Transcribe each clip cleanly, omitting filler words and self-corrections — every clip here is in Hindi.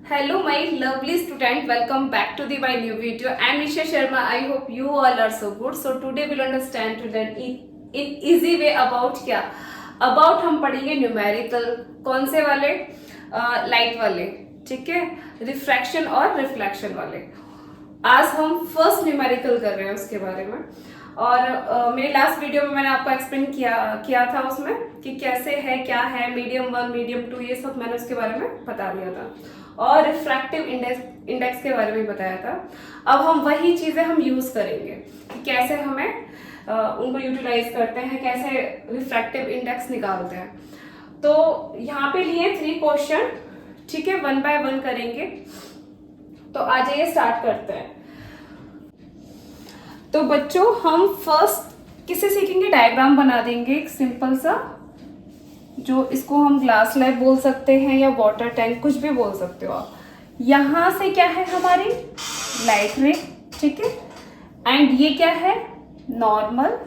Hello, my lovely student. Welcome back to my new video. I am Nisha Sharma. I hope you all are so good. So today we'll understand to learn in easy way about क्या about हम पढ़ेंगे न्यूमेरिकल कौन से वाले लाइट वाले, ठीक है, रिफ्रैक्शन और रिफ्लेक्शन वाले। आज हम फर्स्ट न्यूमेरिकल कर रहे हैं उसके बारे में। और मेरे लास्ट वीडियो में मैंने आपको एक्सप्लेन किया था उसमें कि कैसे है, क्या है, मीडियम 1 मीडियम 2 ये सब मैंने उसके बारे में बता दिया था और रिफ्रैक्टिव इंडेक्स के बारे में बताया था। अब हम वही चीज़ें हम यूज़ करेंगे कि कैसे हमें उनको यूटिलाइज करते हैं, कैसे रिफ्रैक्टिव इंडेक्स निकालते हैं। तो यहाँ पे लिए 3 क्वेश्चन, ठीक है, 1 बाय 1 करेंगे। तो आ जाइए स्टार्ट करते हैं। तो बच्चों हम फर्स्ट किससे सीखेंगे, डायग्राम बना देंगे एक सिंपल सा, जो इसको हम ग्लास स्लैब बोल सकते हैं या वाटर टैंक, कुछ भी बोल सकते हो आप। यहाँ से क्या है हमारी लाइट रे, ठीक है, एंड ये क्या है नॉर्मल।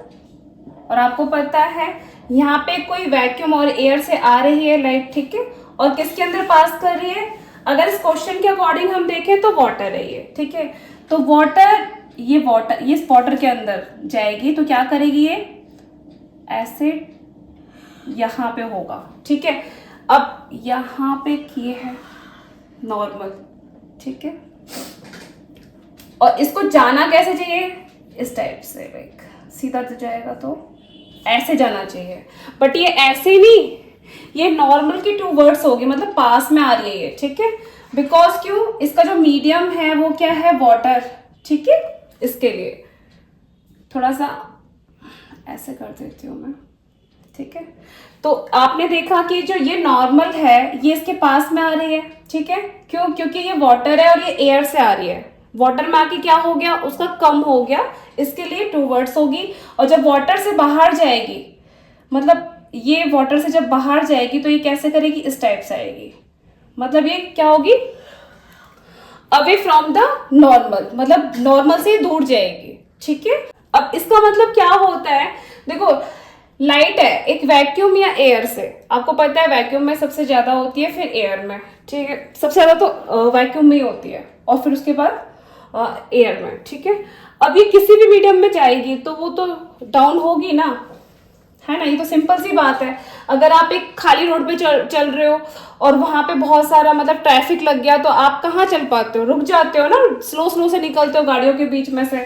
और आपको पता है यहाँ पे कोई वैक्यूम और एयर से आ रही है लाइट, ठीक है, और किसके अंदर पास कर रही है, अगर इस क्वेश्चन के अकॉर्डिंग हम देखें तो वाटर है ये, ठीक है। तो वाटर ये इस वाटर के अंदर जाएगी तो क्या करेगी, ये ऐसे यहाँ पे होगा, ठीक है। अब यहाँ पे ये है नॉर्मल, ठीक है, और इसको जाना कैसे चाहिए, इस टाइप से, लाइक सीधा तो जाएगा तो ऐसे जाना चाहिए, बट ये ऐसे नहीं, ये नॉर्मल की 2 वर्ड्स होगी, मतलब पास में आ रही है ये, ठीक है। बिकॉज क्यों, इसका जो मीडियम है वो क्या है वाटर, ठीक है। इसके लिए थोड़ा सा ऐसे कर देती हूँ मैं, ठीक है। तो आपने देखा कि जो ये नॉर्मल है ये इसके पास में आ रही है, ठीक है, क्यों, क्योंकि ये वाटर है और ये एयर से आ रही है। वाटर में आके क्या हो गया, उसका कम हो गया, इसके लिए 2 वर्ड्स होगी। और जब वाटर से बाहर जाएगी, मतलब ये वाटर से जब बाहर जाएगी तो ये कैसे करेगी, इस टाइप से आएगी, मतलब ये क्या होगी, अवे फ्रॉम द नॉर्मल, मतलब नॉर्मल से दूर जाएगी, ठीक है। अब इसका मतलब क्या होता है, देखो लाइट है एक वैक्यूम या एयर से, आपको पता है वैक्यूम में सबसे ज्यादा होती है, फिर एयर में, ठीक है, सबसे ज्यादा तो वैक्यूम में ही होती है और फिर उसके बाद एयर में, ठीक है। अब ये किसी भी मीडियम में जाएगी तो वो तो डाउन होगी ना, है ना, ये तो सिंपल सी बात है। अगर आप एक खाली रोड पे चल रहे हो और वहां पे बहुत सारा मतलब ट्रैफिक लग गया तो आप कहाँ चल पाते हो, रुक जाते हो ना, स्लो से निकलते हो गाड़ियों के बीच में से,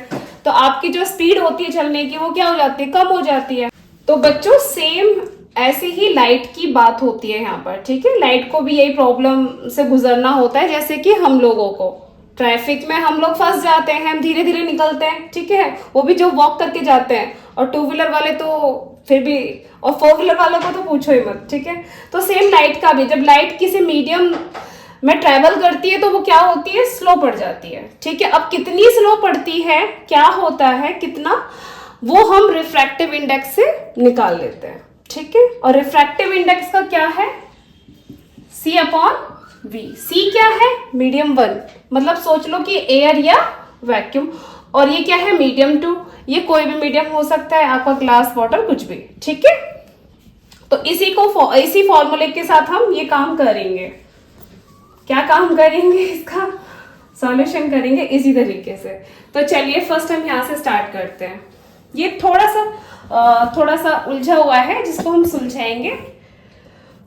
तो आपकी जो स्पीड होती है चलने की वो क्या हो जाती है, कम हो जाती है। तो बच्चों सेम ऐसी ही लाइट की बात होती है यहाँ पर, ठीक है। लाइट को भी यही प्रॉब्लम से गुजरना होता है, जैसे कि हम लोगों को ट्रैफिक में हम लोग फंस जाते हैं, हम धीरे धीरे निकलते हैं, ठीक है, वो भी जो वॉक करके जाते हैं, और 2 व्हीलर वाले तो फिर भी, और 4 व्हीलर वालों को तो पूछो ही मत, ठीक है। तो सेम लाइट का भी, जब लाइट किसी मीडियम में ट्रेवल करती है तो वो क्या होती है, स्लो पड़ जाती है, ठीक है। अब कितनी स्लो पड़ती है, क्या होता है, कितना, वो हम रिफ्रैक्टिव इंडेक्स से निकाल लेते हैं, ठीक है। और रिफ्रैक्टिव इंडेक्स का क्या है, C/V। C क्या है, मीडियम 1, मतलब सोच लो कि एयर या वैक्यूम, और ये क्या है मीडियम 2, ये कोई भी मीडियम हो सकता है, आपका ग्लास वाटर कुछ भी, ठीक है। तो इसी फॉर्मूले के साथ हम ये काम करेंगे, क्या काम करेंगे, इसका सॉल्यूशन करेंगे इसी तरीके से। तो चलिए फर्स्ट हम यहाँ से स्टार्ट करते हैं। ये थोड़ा सा उलझा हुआ है जिसको हम सुलझाएंगे।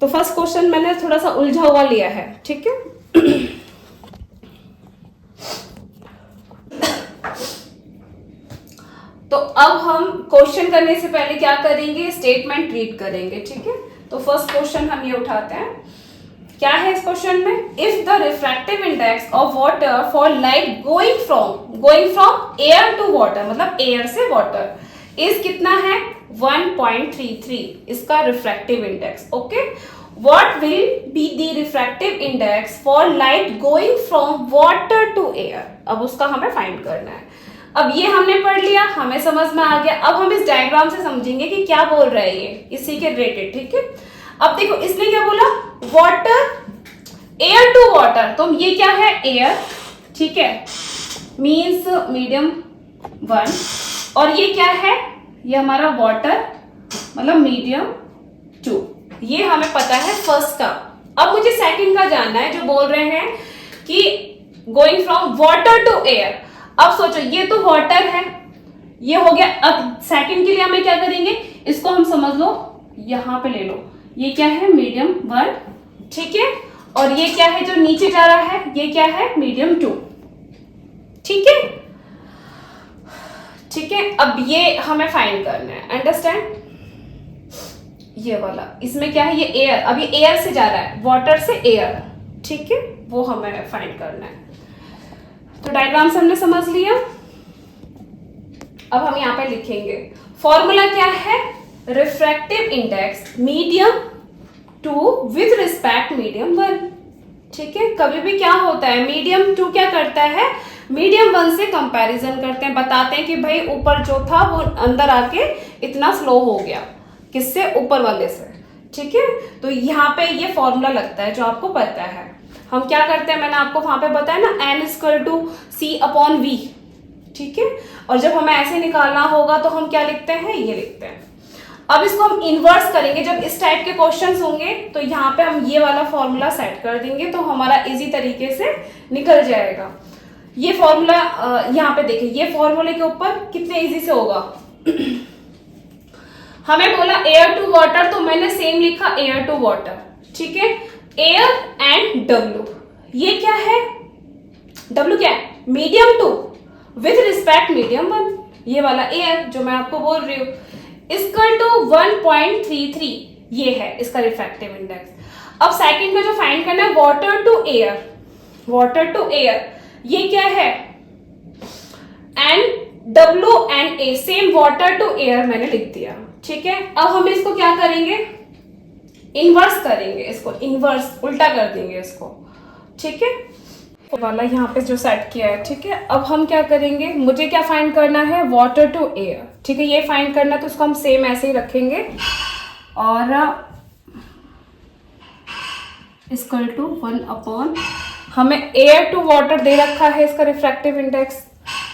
तो फर्स्ट क्वेश्चन मैंने थोड़ा सा उलझा हुआ लिया है, ठीक है। तो अब हम क्वेश्चन करने से पहले क्या करेंगे, स्टेटमेंट रीड करेंगे, ठीक है। तो फर्स्ट क्वेश्चन हम ये उठाते हैं, क्या है इस क्वेश्चन में, if the refractive index of water for light going from air to water, मतलब एयर से वाटर, इज कितना है 1.33, इसका refractive index, okay. What will be the refractive index for light going from water to air, अब उसका हमें फाइंड करना है। अब ये हमने पढ़ लिया, हमें समझ में आ गया। अब हम इस डायग्राम से समझेंगे कि क्या बोल रहा है ये, इसी के रिलेटेड, ठीक है। अब देखो इसने क्या बोला, वाटर एयर टू वाटर, तो ये क्या है एयर, ठीक है, मीन्स मीडियम 1, और ये क्या है, ये हमारा वाटर, मतलब मीडियम 2, ये हमें पता है फर्स्ट का। अब मुझे सेकंड का जानना है, जो बोल रहे हैं कि going from water to air. अब सोचो ये तो वाटर है, ये हो गया। अब सेकंड के लिए हमें क्या करेंगे, इसको हम समझ लो यहां पे ले लो, ये क्या है मीडियम 1, ठीक है, और ये क्या है जो नीचे जा रहा है, ये क्या है मीडियम 2, ठीक है, ठीक है। अब ये हमें फाइंड करना है, अंडरस्टैंड, ये वाला, इसमें क्या है ये एयर, अब ये एयर से जा रहा है, वाटर से एयर, ठीक है, वो हमें फाइंड करना है। तो डायग्राम से हमने समझ लिया। अब हम यहाँ पे लिखेंगे फॉर्मूला क्या है, refractive index medium 2 with respect medium 1, ठीक है। कभी भी क्या होता है, मीडियम 2 क्या करता है, मीडियम 1 से कंपैरिजन करते हैं, बताते हैं कि भाई ऊपर जो था वो अंदर आके इतना स्लो हो गया, किससे, ऊपर वाले से, ठीक है। तो यहाँ पे ये फॉर्मूला लगता है जो आपको पता है। हम क्या करते हैं, मैंने आपको वहां पे बताया ना, n इक्वल टू C/V, ठीक है। और जब हमें ऐसे निकालना होगा तो हम क्या लिखते हैं, ये लिखते हैं। अब इसको हम इन्वर्स करेंगे, जब इस टाइप के क्वेश्चंस होंगे तो यहाँ पे हम ये वाला फॉर्मूला सेट कर देंगे, तो हमारा इजी तरीके से निकल जाएगा। ये फॉर्मूला यहाँ पे देखिए, ये फॉर्मूले के ऊपर कितने इजी से होगा। हमें बोला एयर टू वाटर, तो मैंने सेम लिखा एयर टू वाटर, ठीक है। एयर एंड W, ये क्या है, W क्या है, मीडियम 2 विथ रिस्पेक्ट मीडियम 1, ये वाला एयर जो मैं आपको बोल रही हूँ, इक्वल टू 1.33, ये है इसका रिफ्रैक्टिव इंडेक्स। अब सेकंड में जो फाइंड करना है, water to air, water to air, ये क्या है, and W and A, same water to air मैंने लिख दिया, ठीक है। अब हम इसको क्या करेंगे, इन्वर्स करेंगे, इसको इन्वर्स उल्टा कर देंगे इसको, ठीक है, वाला यहाँ पे जो सेट किया है, ठीक है। अब हम क्या करेंगे, मुझे क्या फाइंड करना है, वाटर टू एयर, ठीक है, ये फाइंड करना है, तो इसको हम सेम ऐसे ही रखेंगे, और इक्वल टू 1 हमें एयर टू वाटर दे रखा है इसका रिफ्रैक्टिव इंडेक्स,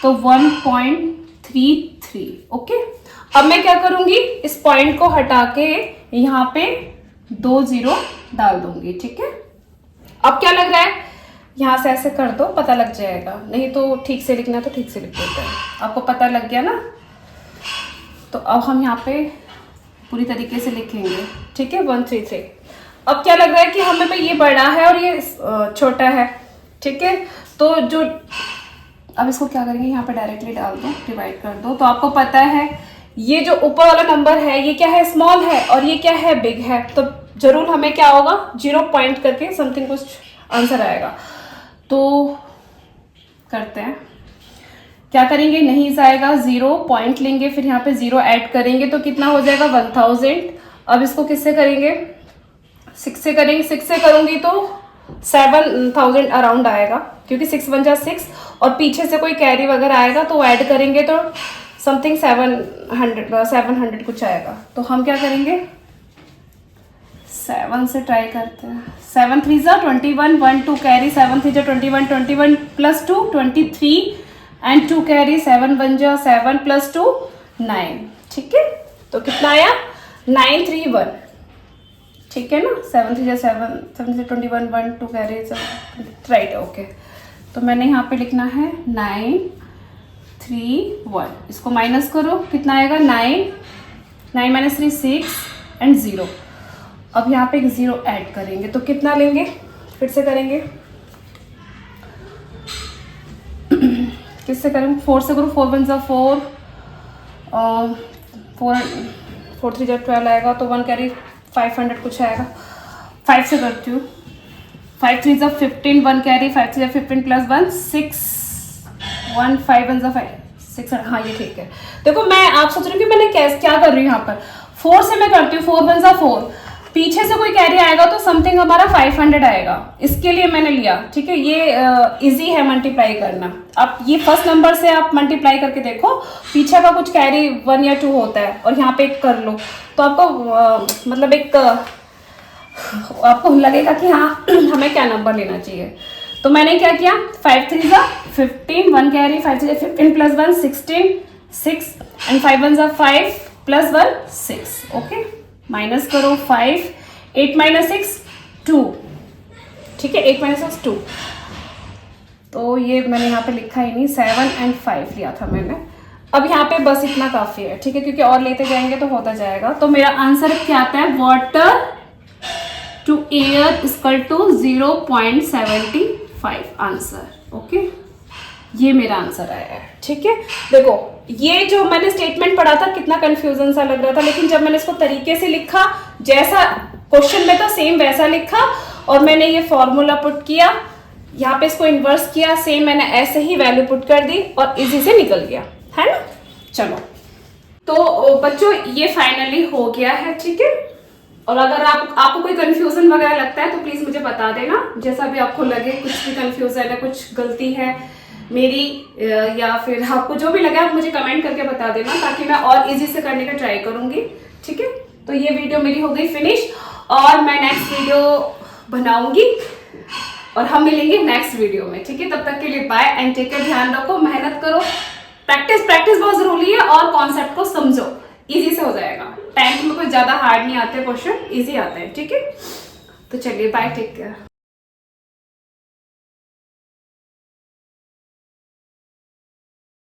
तो 1.33, ओके। अब मैं क्या करूंगी, इस पॉइंट को हटा के यहाँ पे 2 0 डाल दूंगी, ठीक है। अब क्या लग रहा है, यहां से ऐसे कर दो, पता लग जाएगा, नहीं तो ठीक से लिखना तो ठीक से लिख देते हैं, आपको पता लग गया ना। तो अब हम यहाँ पे पूरी तरीके से लिखेंगे, ठीक है, 133। अब क्या लग रहा है कि हमें भाई ये बड़ा है और ये छोटा है, ठीक है। तो जो अब इसको क्या करेंगे, यहाँ पे डायरेक्टली डाल दो, डिवाइड कर दो, तो आपको पता है ये जो ऊपर वाला नंबर है ये क्या है, स्मॉल है, और ये क्या है, बिग है, तो जरूर हमें क्या होगा, 0 पॉइंट करके समथिंग कुछ आंसर आएगा। तो करते हैं, क्या करेंगे, नहीं जाएगा, 0 पॉइंट लेंगे, फिर यहाँ पे 0 ऐड करेंगे, तो कितना हो जाएगा, 1000। अब इसको किससे करेंगे, 6 से करेंगे, 6 से करूंगी तो 7000 अराउंड आएगा, क्योंकि 6 1 जा 6, और पीछे से कोई कैरी वगैरह आएगा तो ऐड करेंगे तो समथिंग 700 कुछ आएगा। तो हम क्या करेंगे, 7 से ट्राई करते हैं, 7 3 जा 21, 1 2 कैरी, 7 3 जा 21, 21 प्लस 2 23, एंड 2 कैरी, 7 1 जा 7 प्लस 2 9, ठीक है। तो कितना आया, 931, ठीक है ना, 7 3 जा 7, 7 3 21, 1 2 कैरी, राइट, ओके। तो मैंने यहाँ पे लिखना है 931, इसको माइनस करो, कितना आएगा, 9 - 3 6 एंड 0। अब यहाँ पे एक 0 ऐड करेंगे, तो कितना लेंगे, फिर से करेंगे, किससे करेंगे, 4 से करो, 4 1 जा 4, 4 3 जा 12 आएगा, तो 1 कैरी 500 कुछ आएगा। 5 से करती हूँ, 5 3 जा 15, 1 कैरी, 5 3 जा 15 प्लस 1 6, 1 5 1 जा 5 6, हाँ ये ठीक है। देखो मैं, आप सोच रहे हो कि मैंने क्या कर रही हूँ, यहाँ पर 4 से मैं करती हूँ, 4 1 जा 4, पीछे से कोई कैरी आएगा तो समथिंग हमारा 500 आएगा, इसके लिए मैंने लिया, ठीक है। ये इजी है मल्टीप्लाई करना, आप ये फर्स्ट नंबर से आप मल्टीप्लाई करके देखो, पीछे का कुछ कैरी 1 या 2 होता है, और यहाँ पे एक कर लो, तो आपको मतलब एक आपको लगेगा कि हाँ हमें क्या नंबर लेना चाहिए। तो मैंने क्या किया, 5 3 जा 15, 1 कैरी, 5 3 जा 15 प्लस 1 16 6, एंड 5 1 जा 5 प्लस 1 6, ओके। माइनस करो, 5 8 - 6 2, ठीक है, 8 - 6 2। तो ये मैंने यहाँ पे लिखा ही नहीं, 7 and 5 लिया था मैंने। अब यहाँ पे बस इतना काफ़ी है, ठीक है, क्योंकि और लेते जाएंगे तो होता जाएगा। तो मेरा आंसर क्या आता है, water to air equal to 0.75 answer. Okay, ये मेरा आंसर आया है, ठीक है। देखो ये जो मैंने स्टेटमेंट पढ़ा था कितना कंफ्यूजन सा लग रहा था, लेकिन जब मैंने इसको तरीके से लिखा, जैसा क्वेश्चन में था सेम वैसा लिखा, और मैंने ये फॉर्मूला पुट किया, यहाँ पे इसको इन्वर्स किया, सेम मैंने ऐसे ही वैल्यू पुट कर दी और इजी से निकल गया, है ना। चलो, तो बच्चों ये फाइनली हो गया है, ठीक है। और अगर आपको कोई कंफ्यूजन वगैरह लगता है तो प्लीज मुझे बता देना, जैसा भी आपको लगे, कुछ भी कंफ्यूजन है, कुछ गलती है मेरी, या फिर आपको जो भी लगे आप मुझे कमेंट करके बता देना, ताकि मैं और इजी से करने का ट्राई करूंगी, ठीक है। तो ये वीडियो मेरी हो गई फिनिश, और मैं नेक्स्ट वीडियो बनाऊंगी और हम मिलेंगे नेक्स्ट वीडियो में, ठीक है। तब तक के लिए बाय एंड टेक केयर, ध्यान रखो, मेहनत करो, प्रैक्टिस बहुत जरूरी है, और कॉन्सेप्ट को समझो, इजी से हो जाएगा। 10th में कोई ज्यादा हार्ड नहीं आते क्वेश्चन, इजी आते हैं, ठीक है। तो चलिए बाय, टेक केयर।